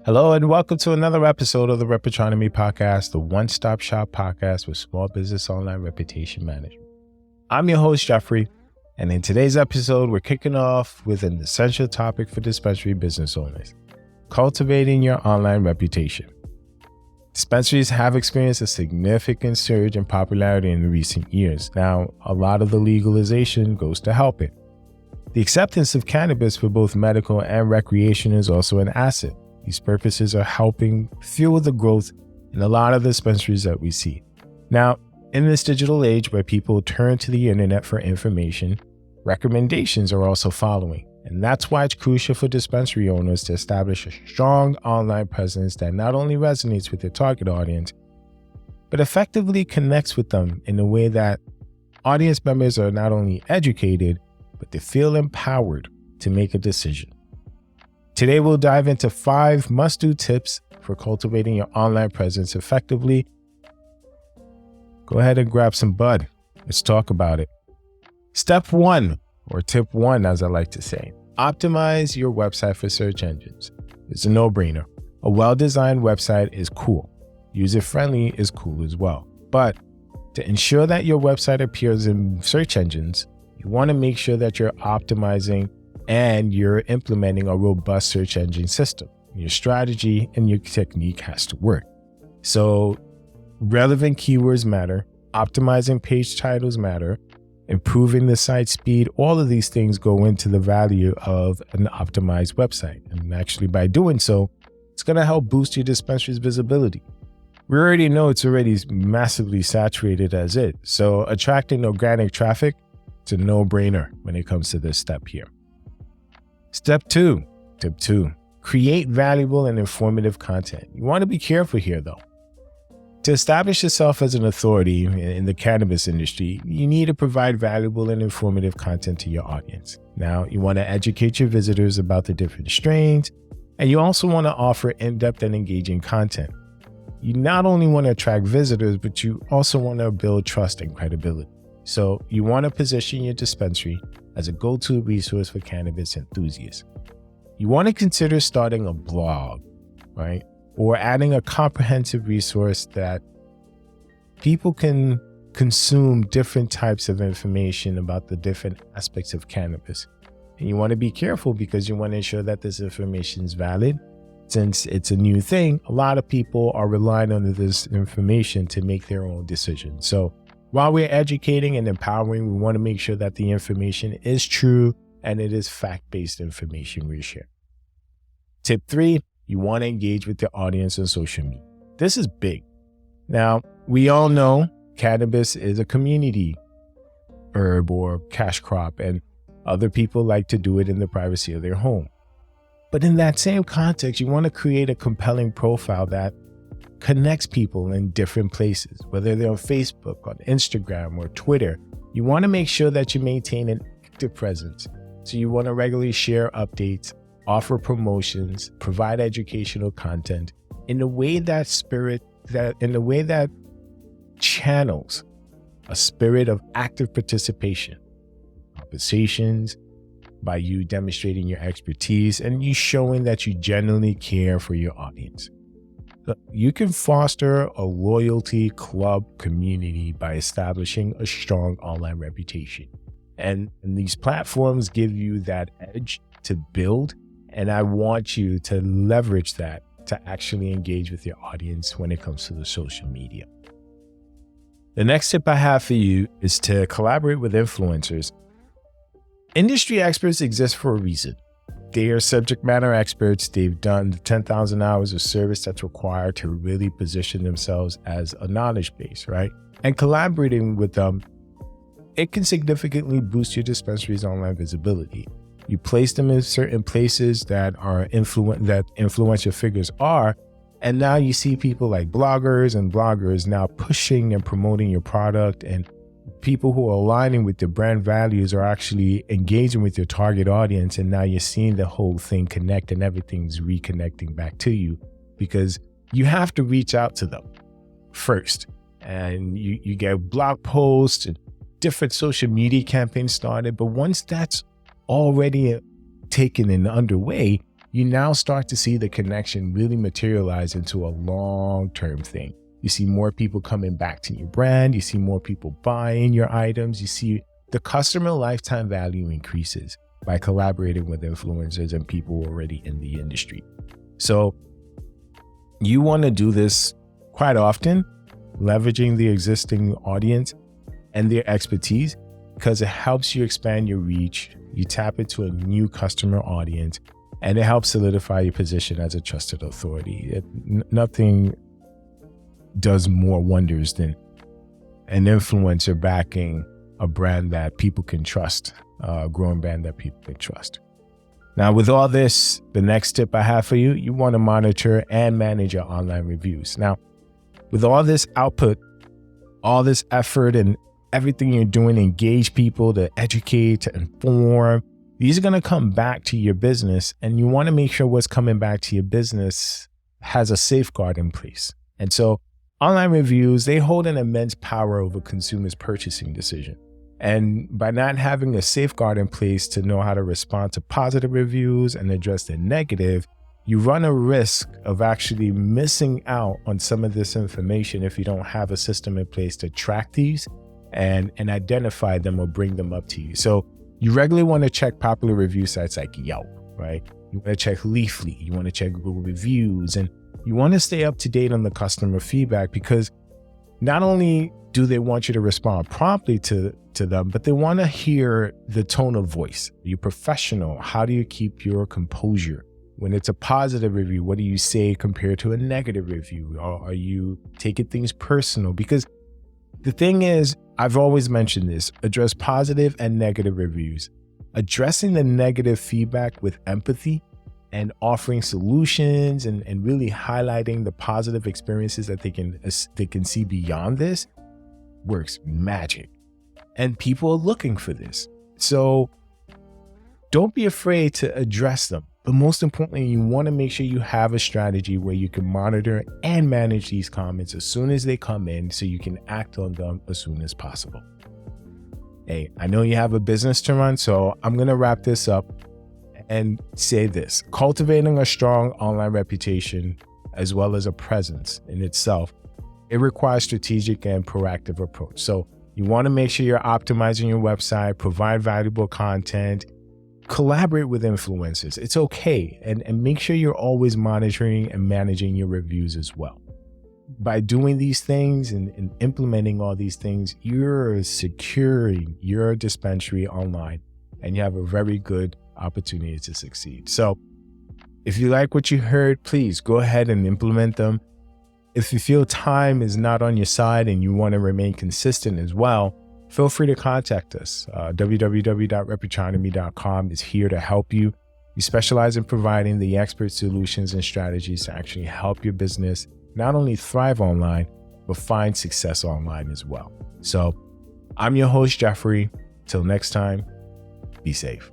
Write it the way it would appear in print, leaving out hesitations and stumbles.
Hello and welcome to another episode of the Reputronomy podcast, the one-stop shop podcast with small business online reputation management. I'm your host, Jeffrey, and in today's episode, we're kicking off with an essential topic for dispensary business owners, cultivating your online reputation. Dispensaries have experienced a significant surge in popularity in recent years. Now, a lot of the legalization goes to help it. The acceptance of cannabis for both medical and recreation is also an asset. These purposes are helping fuel the growth in a lot of dispensaries that we see. Now, in this digital age where people turn to the internet for information, recommendations are also following. And that's why it's crucial for dispensary owners to establish a strong online presence that not only resonates with their target audience, but effectively connects with them in a way that audience members are not only educated, but they feel empowered to make a decision. Today, we'll dive into 5 must-do tips for cultivating your online presence effectively. Go ahead and grab some bud. Let's talk about it. Step 1, or tip 1, as I like to say, optimize your website for search engines. It's a no-brainer. A well-designed website is cool. User-friendly is cool as well. But to ensure that your website appears in search engines, you want to make sure that you're optimizing and you're implementing a robust search engine system. Your strategy and your technique has to work. So relevant keywords matter, optimizing page titles matter, improving the site speed, all of these things go into the value of an optimized website. And actually by doing so, it's going to help boost your dispensary's visibility. We already know it's already massively saturated as it. So attracting organic traffic, it's a no-brainer when it comes to this step here. Tip 2, create valuable and informative content. You want to be careful here though. To establish yourself as an authority in the cannabis industry, you need to provide valuable and informative content to your audience. Now, you want to educate your visitors about the different strains, and you also want to offer in-depth and engaging content. You not only want to attract visitors, but you also want to build trust and credibility. So you want to position your dispensary as a go-to resource for cannabis enthusiasts. You want to consider starting a blog, right? Or adding a comprehensive resource that people can consume different types of information about the different aspects of cannabis. And you want to be careful because you want to ensure that this information is valid. Since it's a new thing, a lot of people are relying on this information to make their own decisions. So while we're educating and empowering, we want to make sure that the information is true and it is fact-based information we share. Tip 3, you want to engage with your audience on social media. This is big. Now, we all know cannabis is a community herb or cash crop, and other people like to do it in the privacy of their home. But in that same context, you want to create a compelling profile that connects people in different places, whether they're on Facebook, on Instagram, or Twitter. You want to make sure that you maintain an active presence. So you want to regularly share updates, offer promotions, provide educational content in a way that channels a spirit of active participation, conversations, by you demonstrating your expertise and you showing that you genuinely care for your audience. You can foster a loyalty club community by establishing a strong online reputation. And these platforms give you that edge to build. And I want you to leverage that to actually engage with your audience when it comes to the social media. The next tip I have for you is to collaborate with influencers. Industry experts exist for a reason. They are subject matter experts. They've done the 10,000 hours of service that's required to really position themselves as a knowledge base, right? And collaborating with them, it can significantly boost your dispensary's online visibility. You place them in certain places that influential figures are, and now you see people like bloggers now pushing and promoting your product, and people who are aligning with the brand values are actually engaging with your target audience. And now you're seeing the whole thing connect and everything's reconnecting back to you because you have to reach out to them first. And you get blog posts and different social media campaigns started. But once that's already taken and underway, you now start to see the connection really materialize into a long-term thing. You see more people coming back to your brand. You see more people buying your items. You see the customer lifetime value increases by collaborating with influencers and people already in the industry. So you want to do this quite often, leveraging the existing audience and their expertise, because it helps you expand your reach. You tap into a new customer audience, and it helps solidify your position as a trusted authority. Nothing does more wonders than an influencer backing a brand that people can trust, a growing brand that people can trust. Now, with all this, the next tip I have for you, you want to monitor and manage your online reviews. Now, with all this output, all this effort and everything you're doing to engage people, to educate, to inform, these are going to come back to your business, and you want to make sure what's coming back to your business has a safeguard in place. And so online reviews, they hold an immense power over consumers' purchasing decision. And by not having a safeguard in place to know how to respond to positive reviews and address the negative, you run a risk of actually missing out on some of this information if you don't have a system in place to track these and identify them or bring them up to you. So you regularly want to check popular review sites like Yelp, right? You want to check Leafly, you want to check Google Reviews, and you want to stay up to date on the customer feedback, because not only do they want you to respond promptly to them, but they want to hear the tone of voice. Are you professional? How do you keep your composure? When it's a positive review, what do you say compared to a negative review? Or are you taking things personal? Because the thing is, I've always mentioned this, address positive and negative reviews. Addressing the negative feedback with empathy and offering solutions and really highlighting the positive experiences that they can see beyond this works magic. And people are looking for this. So don't be afraid to address them. But most importantly, you want to make sure you have a strategy where you can monitor and manage these comments as soon as they come in, so you can act on them as soon as possible. Hey, I know you have a business to run, so I'm going to wrap this up and say this. Cultivating a strong online reputation as well as a presence in itself, it requires strategic and proactive approach. So you want to make sure you're optimizing your website, provide valuable content, collaborate with influencers. It's okay. And make sure you're always monitoring and managing your reviews as well. By doing these things and implementing all these things, you're securing your dispensary online, and you have a very good opportunity to succeed. So if you like what you heard, please go ahead and implement them. If you feel time is not on your side and you want to remain consistent as well, feel free to contact us. www.reputronomy.com is here to help you. We specialize in providing the expert solutions and strategies to actually help your business not only thrive online, but find success online as well. So I'm your host, Jeffrey. Till next time, be safe.